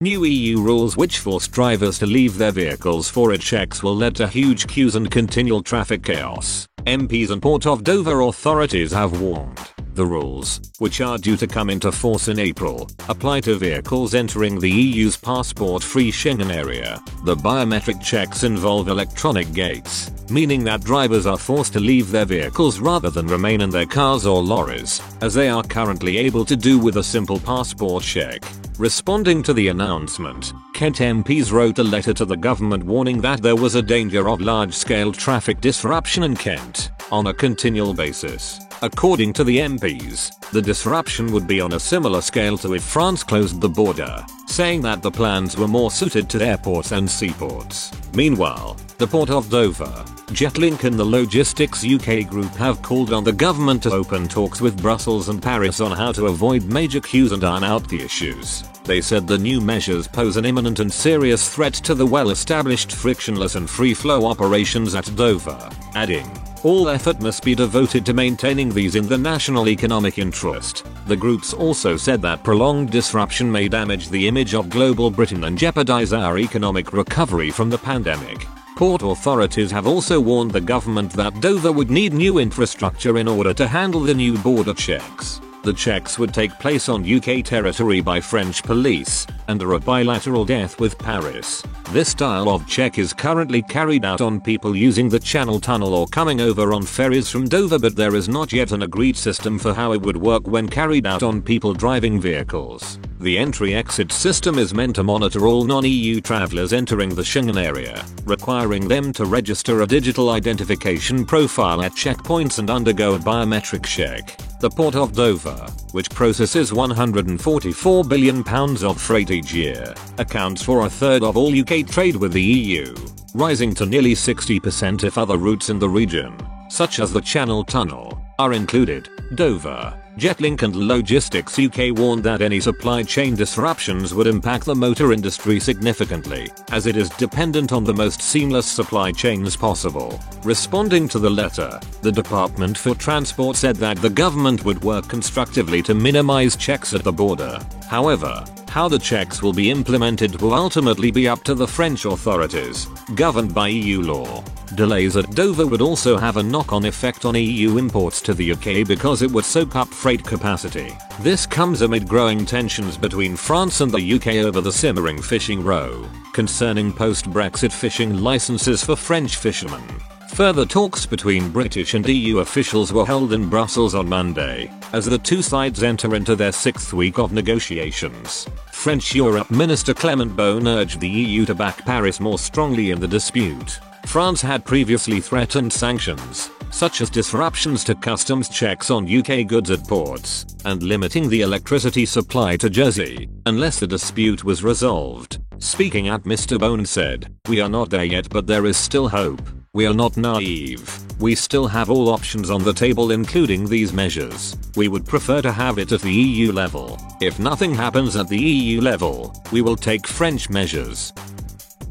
New EU rules which force drivers to leave their vehicles for a checks will lead to huge queues and continual traffic chaos. MPs and Port of Dover authorities have warned. The rules, which are due to come into force in April, apply to vehicles entering the EU's passport-free Schengen area. The biometric checks involve electronic gates, meaning that drivers are forced to leave their vehicles rather than remain in their cars or lorries, as they are currently able to do with a simple passport check. Responding to the announcement, Kent MPs wrote a letter to the government warning that there was a danger of large-scale traffic disruption in Kent on a continual basis. According to the MPs, the disruption would be on a similar scale to if France closed the border, saying that the plans were more suited to airports and seaports. Meanwhile, the Port of Dover, Jetlink and the Logistics UK Group have called on the government to open talks with Brussels and Paris on how to avoid major queues and iron out the issues. They said the new measures pose an imminent and serious threat to the well-established frictionless and free-flow operations at Dover, adding, "All effort must be devoted to maintaining these in the national economic interest." The groups also said that prolonged disruption may damage the image of global Britain and jeopardize our economic recovery from the pandemic. Port authorities have also warned the government that Dover would need new infrastructure in order to handle the new border checks. The checks would take place on UK territory by French police, under a bilateral deal with Paris. This style of check is currently carried out on people using the Channel Tunnel or coming over on ferries from Dover, but there is not yet an agreed system for how it would work when carried out on people driving vehicles. The entry-exit system is meant to monitor all non-EU travelers entering the Schengen area, requiring them to register a digital identification profile at checkpoints and undergo a biometric check. The Port of Dover, which processes £144 billion of freight each year, accounts for a third of all UK trade with the EU, rising to nearly 60% if other routes in the region, such as the Channel Tunnel, are included. Dover, Jetlink and Logistics UK warned that any supply chain disruptions would impact the motor industry significantly, as it is dependent on the most seamless supply chains possible. Responding to the letter, the Department for Transport said that the government would work constructively to minimize checks at the border. However, how the checks will be implemented will ultimately be up to the French authorities, governed by EU law. Delays at Dover would also have a knock-on effect on EU imports to the UK because it would soak up freight capacity. This comes amid growing tensions between France and the UK over the simmering fishing row, concerning post-Brexit fishing licenses for French fishermen. Further talks between British and EU officials were held in Brussels on Monday, as the two sides enter into their sixth week of negotiations. French Europe Minister Clement Beaune urged the EU to back Paris more strongly in the dispute. France had previously threatened sanctions, such as disruptions to customs checks on UK goods at ports, and limiting the electricity supply to Jersey, unless the dispute was resolved. Speaking at Mr. Beaune said, "We are not there yet, but there is still hope. We are not naive. We still have all options on the table, including these measures. We would prefer to have it at the EU level. If nothing happens at the EU level, we will take French measures."